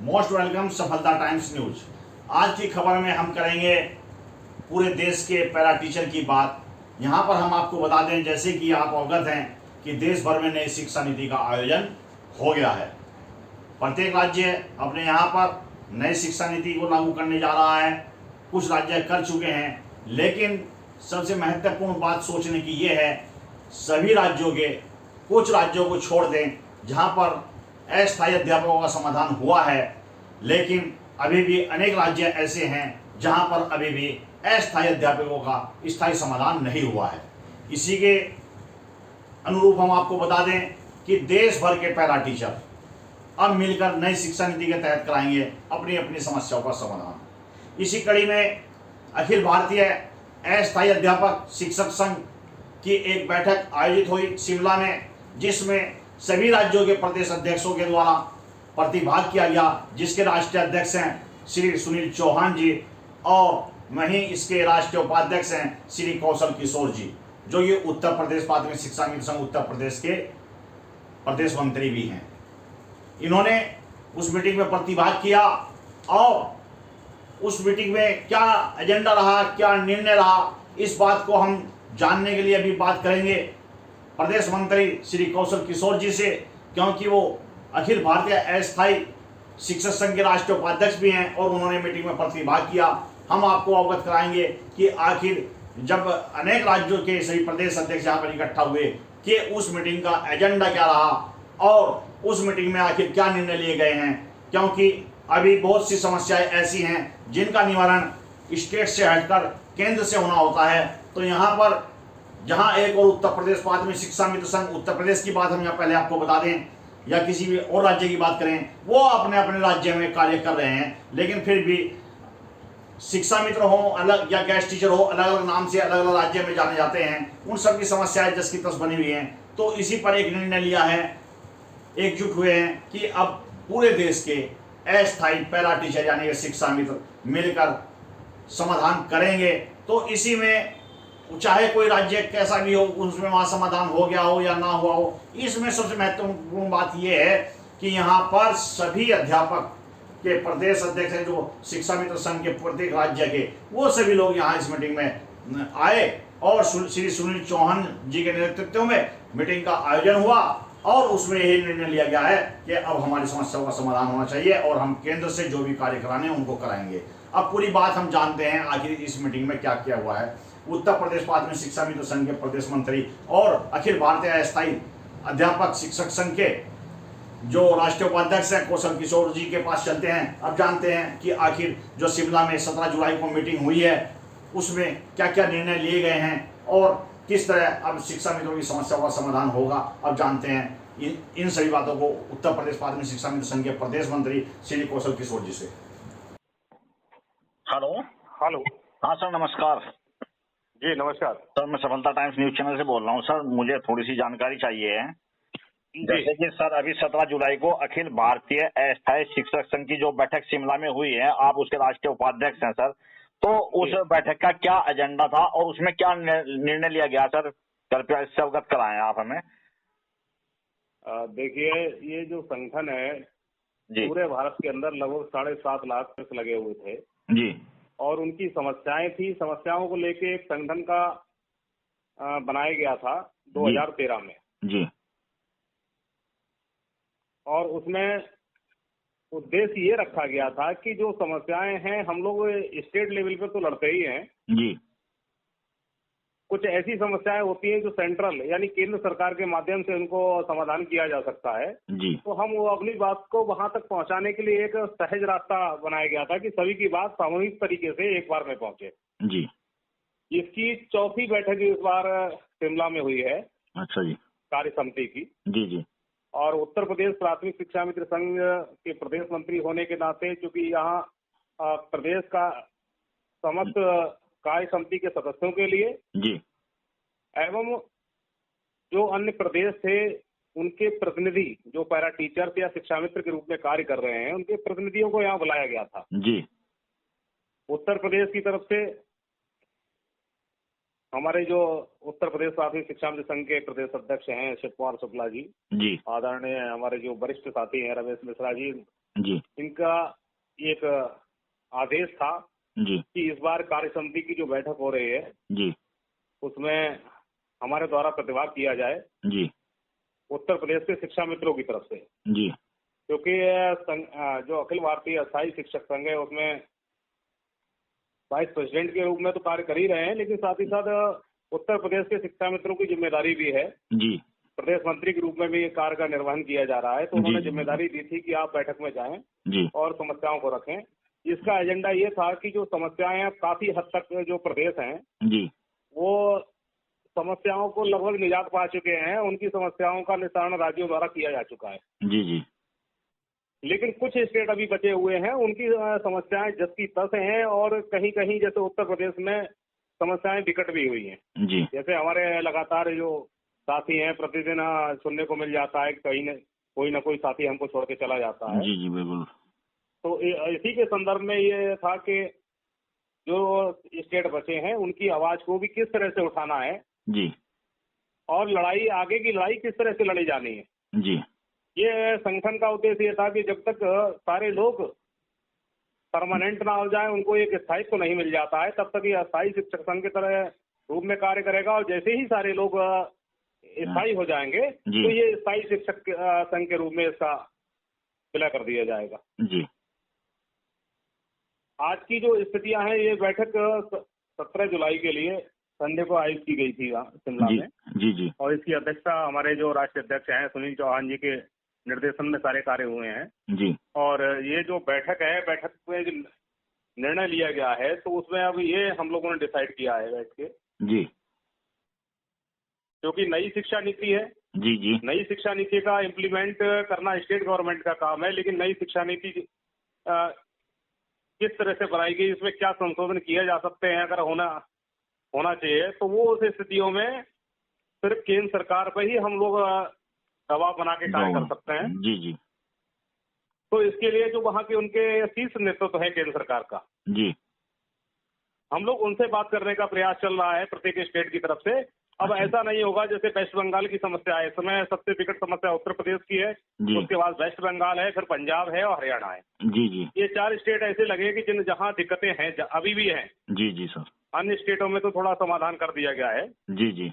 Most welcome सफलता times news. आज की खबर में हम करेंगे पूरे देश के पैरा टीचर की बात। यहाँ पर हम आपको बता दें, जैसे कि आप अवगत हैं कि देश भर में नई शिक्षा नीति का आयोजन हो गया है। प्रत्येक राज्य अपने यहाँ पर नई शिक्षा नीति को लागू करने जा रहा है। कुछ राज्य कर चुके हैं, लेकिन सबसे महत्वपूर्ण बात सोचने की ये है, सभी राज्यों के कुछ राज्यों को छोड़ दें जहाँ पर अस्थायी अध्यापकों का समाधान हुआ है, लेकिन अभी भी अनेक राज्य ऐसे हैं जहाँ पर अभी भी अस्थायी अध्यापकों का स्थायी समाधान नहीं हुआ है। इसी के अनुरूप हम आपको बता दें कि देश भर के पैरा टीचर अब मिलकर नई शिक्षा नीति के तहत कराएंगे अपनी अपनी समस्याओं का समाधान। इसी कड़ी में अखिल भारतीय अस्थायी अध्यापक शिक्षक संघ की एक बैठक आयोजित हुई शिमला में, जिसमें सभी राज्यों के प्रदेश अध्यक्षों के द्वारा प्रतिभाग किया गया, जिसके राष्ट्रीय अध्यक्ष हैं श्री सुनील चौहान जी और वहीं इसके राष्ट्रीय उपाध्यक्ष हैं श्री कौशल किशोर जी, जो ये उत्तर प्रदेश प्राथमिक शिक्षा मित्र संघ उत्तर प्रदेश के प्रदेश मंत्री भी हैं। इन्होंने उस मीटिंग में प्रतिभाग किया और उस मीटिंग में क्या एजेंडा रहा, क्या निर्णय रहा, इस बात को हम जानने के लिए अभी बात करेंगे प्रदेश मंत्री श्री कौशल किशोर जी से, क्योंकि वो अखिल भारतीय अस्थायी शिक्षक संघ के राष्ट्रीय उपाध्यक्ष भी हैं और उन्होंने मीटिंग में प्रतिभाग किया। हम आपको अवगत कराएंगे कि आखिर जब अनेक राज्यों के सभी प्रदेश अध्यक्ष यहाँ पर इकट्ठा हुए कि उस मीटिंग का एजेंडा क्या रहा और उस मीटिंग में आखिर क्या निर्णय लिए गए हैं, क्योंकि अभी बहुत सी समस्याएं ऐसी हैं जिनका निवारण स्टेट से हटकर केंद्र से होना होता है। तो यहाँ पर जहाँ एक और उत्तर प्रदेश प्राथमिक शिक्षा मित्र संघ उत्तर प्रदेश की बात हम यहाँ पहले आपको बता दें, या किसी भी और राज्य की बात करें, वो अपने अपने राज्य में कार्य कर रहे हैं, लेकिन फिर भी शिक्षा मित्र हो अलग या गेस्ट टीचर हो अलग अलग नाम से अलग अलग राज्य में जाने जाते हैं। उन सब की समस्याएं जस की तस बनी हुई हैं। तो इसी पर एक निर्णय लिया है, एकजुट हुए हैं कि अब पूरे देश के अस्थायी पैरा टीचर यानी कि शिक्षा मित्र मिलकर समाधान करेंगे। तो इसी में चाहे कोई राज्य कैसा भी हो, उसमें वहाँ समाधान हो गया हो या ना हुआ हो, इसमें सबसे महत्वपूर्ण बात यह है कि यहाँ पर सभी अध्यापक के प्रदेश अध्यक्ष हैं जो शिक्षा मित्र संघ के प्रत्येक राज्य के, वो सभी लोग यहाँ इस मीटिंग में आए और श्री सुनील चौहान जी के नेतृत्व में मीटिंग का आयोजन हुआ और उसमें यही निर्णय लिया गया है कि अब हमारी समस्याओं का समाधान होना चाहिए और हम केंद्र से जो भी कार्य कराने उनको कराएंगे। अब पूरी बात हम जानते हैं आखिर इस मीटिंग में क्या किया हुआ है। उत्तर प्रदेश प्राथमिक शिक्षा मित्र संघ के प्रदेश मंत्री और अखिल भारतीय अस्थायी अध्यापक शिक्षक संघ के जो राष्ट्रीय उपाध्यक्ष हैं कौशल किशोर जी के पास चलते हैं। अब जानते हैं कि आखिर जो शिमला में 17 जुलाई को मीटिंग हुई है उसमें क्या क्या निर्णय लिए गए हैं और किस तरह अब शिक्षा मित्रों की समस्याओं का समाधान होगा। अब जानते हैं इन सभी बातों को उत्तर प्रदेश प्राथमिक शिक्षा मित्र संघ के प्रदेश मंत्री श्री कौशल किशोर जी से। हेलो। हेलो। हाँ सर, नमस्कार। जी नमस्कार सर, मैं सफलता टाइम्स न्यूज चैनल से बोल रहा हूँ। सर, मुझे थोड़ी सी जानकारी चाहिए है। जैसे कि सर अभी 17 जुलाई को अखिल भारतीय अस्थायी शिक्षक संघ की जो बैठक शिमला में हुई है, आप उसके राष्ट्रीय उपाध्यक्ष हैं सर, तो उस बैठक का क्या एजेंडा था और उसमें क्या निर्णय लिया गया सर, कृपया इससे अवगत कराएं आप हमें। देखिए, ये जो संगठन है जी पूरे भारत के अंदर लगभग 7.5 लाख लगे हुए थे जी, और उनकी समस्याएं थी। समस्याओं को लेके एक संगठन का बनाया गया था 2013 में जी, और उसमें उद्देश्य ये रखा गया था कि जो समस्याएं हैं हम लोग स्टेट लेवल पे तो लड़ते ही हैं जी, कुछ ऐसी समस्याएं होती हैं जो सेंट्रल यानी केंद्र सरकार के माध्यम से उनको समाधान किया जा सकता है जी, तो हम वो अपनी बात को वहां तक पहुंचाने के लिए एक सहज रास्ता बनाया गया था कि सभी की बात सामूहिक तरीके से एक बार में पहुंचे। जी। इसकी चौथी बैठक इस बार शिमला में हुई है अच्छा जी। कार्य समिति की। जी जी। और उत्तर प्रदेश प्राथमिक शिक्षा मित्र संघ के प्रदेश मंत्री होने के नाते चूंकि यहाँ प्रदेश का समस्त कार्य समिति के सदस्यों के लिए जी एवं जो अन्य प्रदेश थे उनके प्रतिनिधि जो पैरा टीचर्स या शिक्षा मित्र के रूप में कार्य कर रहे हैं उनके प्रतिनिधियों को यहाँ बुलाया गया था। जी। उत्तर प्रदेश की तरफ से हमारे जो उत्तर प्रदेश प्राथमिक शिक्षा मित्र संघ के प्रदेश अध्यक्ष हैं शिव कुमार शुक्ला जी, जी, आदरणीय हमारे जो वरिष्ठ साथी हैं रमेश मिश्रा जी, जी इनका एक आदेश था जी कि इस बार कार्य समिति की जो बैठक हो रही है जी उसमें हमारे द्वारा प्रतिभाग किया जाए जी उत्तर प्रदेश के शिक्षा मित्रों की तरफ से, जी क्योंकि जो अखिल भारतीय अस्थायी शिक्षक संघ है उसमें वाइस प्रेसिडेंट के रूप में तो कार्य कर ही रहे हैं, लेकिन साथ ही साथ उत्तर प्रदेश के शिक्षा मित्रों की जिम्मेदारी भी है। जी प्रदेश मंत्री के रूप में भी कार्य का निर्वहन किया जा रहा है, तो उन्होंने जी, जिम्मेदारी दी थी कि आप बैठक में जाएं जी और समस्याओं को रखें। इसका एजेंडा ये था कि जो समस्याएं अब काफी हद तक जो प्रदेश हैं जी वो समस्याओं को लगभग निजात पा चुके हैं, उनकी समस्याओं का निस्तारण राज्यों द्वारा किया जा चुका है। जी जी लेकिन कुछ स्टेट अभी बचे हुए हैं, उनकी समस्याएं जस की तस हैं और कहीं कहीं जैसे उत्तर प्रदेश में समस्याएं विकट भी हुई हैं। जी जैसे हमारे लगातार जो साथी हैं प्रतिदिन सुनने को मिल जाता है कहीं न कोई साथी हमको छोड़ के चला जाता है। जी जी बिल्कुल। तो इसी के संदर्भ में ये था कि जो स्टेट बचे हैं उनकी आवाज को भी किस तरह से उठाना है जी और लड़ाई आगे की लड़ाई किस तरह से लड़ी जानी है। जी ये संगठन का उद्देश्य ये था कि जब तक सारे लोग परमानेंट ना हो जाए, उनको एक स्थायित्व नहीं मिल जाता है, तब तक ये अस्थायी शिक्षक संघ की तरह रूप में कार्य करेगा। और जैसे ही सारे लोग स्थायी हो जाएंगे तो ये स्थायी शिक्षक संघ के रूप में इसका विलय कर दिया जाएगा। जी आज की जो स्थितियां हैं, ये बैठक 17 जुलाई के लिए संडे को आयोजित की गई थी शिमला जी में। जी जी और इसकी अध्यक्षता हमारे जो राष्ट्रीय अध्यक्ष हैं सुनील चौहान जी के निर्देशन में सारे कार्य हुए हैं। जी और ये जो बैठक है, बैठक में जो निर्णय लिया गया है तो उसमें अब ये हम लोगों ने डिसाइड किया है बैठ के, जी क्योंकि नई शिक्षा नीति है। जी जी नई शिक्षा नीति का इम्प्लीमेंट करना स्टेट गवर्नमेंट का काम है, लेकिन नई शिक्षा नीति किस तरह से बनाई गई, इसमें क्या संशोधन किए जा सकते हैं, अगर होना चाहिए तो वो उस स्थितियों में सिर्फ केंद्र सरकार पर ही हम लोग दबाव बना के कार्य कर सकते हैं। जी जी तो इसके लिए जो वहाँ के उनके शीर्ष नेतृत्व है केंद्र सरकार का, जी हम लोग उनसे बात करने का प्रयास चल रहा है प्रत्येक स्टेट की तरफ से। अब ऐसा नहीं होगा जैसे वेस्ट बंगाल की समस्या है, इस समय सबसे विकट समस्या उत्तर प्रदेश की है, उसके बाद वेस्ट बंगाल है, फिर पंजाब है और हरियाणा है। जी जी ये 4 स्टेट ऐसे लगे कि जहाँ दिक्कतें हैं अभी भी हैं। जी जी सर। अन्य स्टेटों में तो थोड़ा समाधान कर दिया गया है। जी जी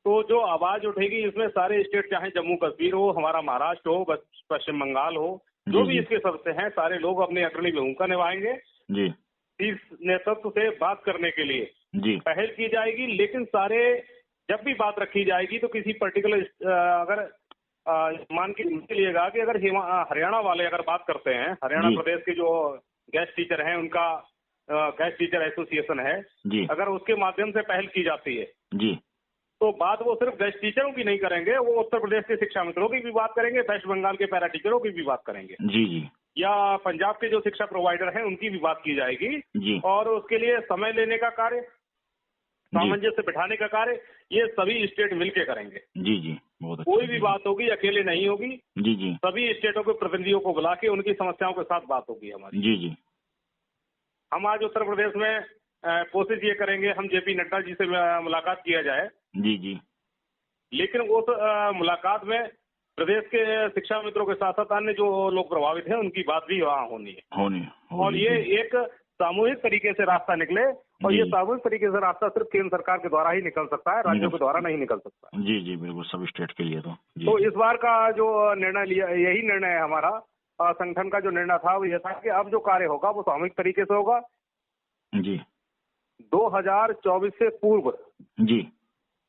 तो जो आवाज उठेगी इसमें सारे स्टेट, चाहे जम्मू कश्मीर हो, हमारा महाराष्ट्र हो, पश्चिम बंगाल हो, जो भी इसके सदस्य हैं, सारे लोग अपनी अग्रणी भूमिका निभाएंगे। जी इस नेतृत्व से बात करने के लिए जी पहल की जाएगी। लेकिन सारे जब भी बात रखी जाएगी तो किसी पर्टिकुलर अगर मान के चलिएगा कि अगर हरियाणा वाले अगर बात करते हैं, हरियाणा प्रदेश के जो गेस्ट टीचर हैं उनका गेस्ट टीचर एसोसिएशन है, अगर उसके माध्यम से पहल की जाती है जी तो बात वो सिर्फ गेस्ट टीचरों की नहीं करेंगे, वो उत्तर प्रदेश के शिक्षा मित्रों की भी बात करेंगे, वेस्ट बंगाल के पैरा टीचरों की भी बात करेंगे, जी जी या पंजाब के जो शिक्षा प्रोवाइडर हैं उनकी भी बात की जाएगी। जी और उसके लिए समय लेने का कार्य, सामंजस्य बिठाने का कार्य, ये सभी स्टेट मिलके करेंगे। जी जी बहुत अच्छा। कोई भी बात होगी अकेले नहीं होगी। जी जी सभी स्टेटों के प्रतिनिधियों को बुला के उनकी समस्याओं के साथ बात होगी हमारी। जी जी हम आज उत्तर प्रदेश में कोशिश ये करेंगे हम जेपी नड्डा जी से मुलाकात किया जाए। जी जी लेकिन उस मुलाकात में प्रदेश के शिक्षा मित्रों के साथ साथ अन्य जो लोग प्रभावित हैं उनकी बात भी वहाँ होनी है। और ये एक सामूहिक तरीके से रास्ता निकले, और ये सामूहिक तरीके से रास्ता सिर्फ केंद्र सरकार के द्वारा ही निकल सकता है, राज्यों के द्वारा नहीं निकल सकता। जी जी बिल्कुल, सभी स्टेट के लिए तो इस बार का जो निर्णय लिया, यही निर्णय है हमारा संगठन का जो निर्णय था वो ये था कि अब जो कार्य होगा वो सामूहिक तरीके से होगा। जी 2024 से पूर्व जी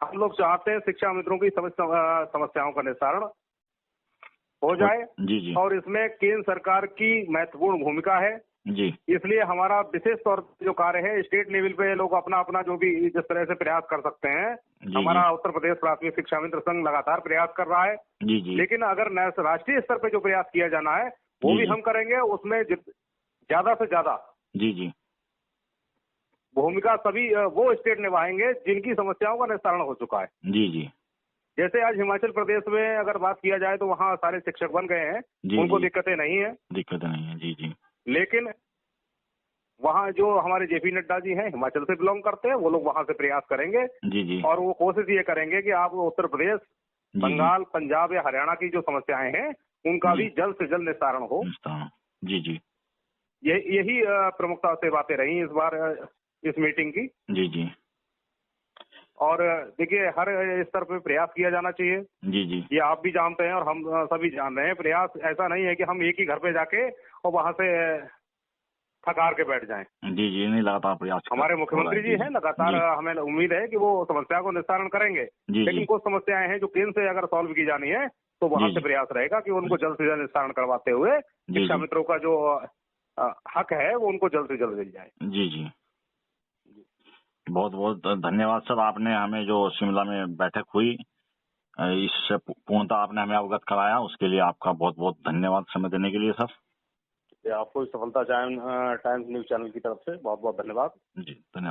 हम लोग चाहते हैं शिक्षा मित्रों की समस्याओं का निस्तारण हो जाए। जी जी और इसमें केंद्र सरकार की महत्वपूर्ण भूमिका है। जी इसलिए हमारा विशेष तौर पर जो कार्य है, स्टेट लेवल पे लोग अपना अपना जो भी जिस तरह से प्रयास कर सकते हैं, हमारा उत्तर प्रदेश प्राथमिक शिक्षा मित्र संघ लगातार प्रयास कर रहा है। जी जी लेकिन अगर राष्ट्रीय स्तर पे जो प्रयास किया जाना है वो भी हम करेंगे। उसमें ज्यादा से ज्यादा जी जी भूमिका सभी वो स्टेट निभाएंगे जिनकी समस्याओं का निस्तारण हो चुका है। जी जी जैसे आज हिमाचल प्रदेश में अगर बात किया जाए तो वहाँ सारे शिक्षक बन गए हैं, उनको दिक्कतें नहीं है। जी जी लेकिन वहाँ जो हमारे जेपी नड्डा जी हैं हिमाचल से बिलोंग करते हैं, वो लोग वहाँ से प्रयास करेंगे। जी जी और वो कोशिश ये करेंगे कि आप उत्तर प्रदेश, बंगाल, पंजाब या हरियाणा की जो समस्याएं हैं उनका भी जल्द से जल्द निस्तारण हो। जी जी यही प्रमुखता से बातें रही इस बार इस मीटिंग की। जी जी और देखिए, हर स्तर पे प्रयास किया जाना चाहिए। जी जी ये आप भी जानते हैं और हम सभी जान रहे हैं। प्रयास ऐसा नहीं है कि हम एक ही घर पे जाके और वहां से थकार के बैठ जाएं। जी जी नहीं, लगातार प्रयास हमारे हो रहा मुख्यमंत्री है। जी हैं, लगातार हमें उम्मीद है कि वो समस्या को निस्तारण करेंगे। जी लेकिन जी कुछ समस्याएं हैं जो केंद्र से अगर सॉल्व की जानी है तो वहां जी से जी प्रयास रहेगा कि उनको जल्द से जल्द निस्तारण करवाते हुए जी शिक्षा जी मित्रों का जो हक है वो उनको जल्द से जल्द मिल जाए। जी जी बहुत बहुत धन्यवाद सर, आपने हमें जो शिमला में बैठक हुई इससे पूर्णतः आपने हमें अवगत कराया, उसके लिए आपका बहुत बहुत धन्यवाद समय देने के लिए सर। आपको सफलता टाइम्स न्यूज चैनल की तरफ से बहुत बहुत धन्यवाद। जी धन्यवाद।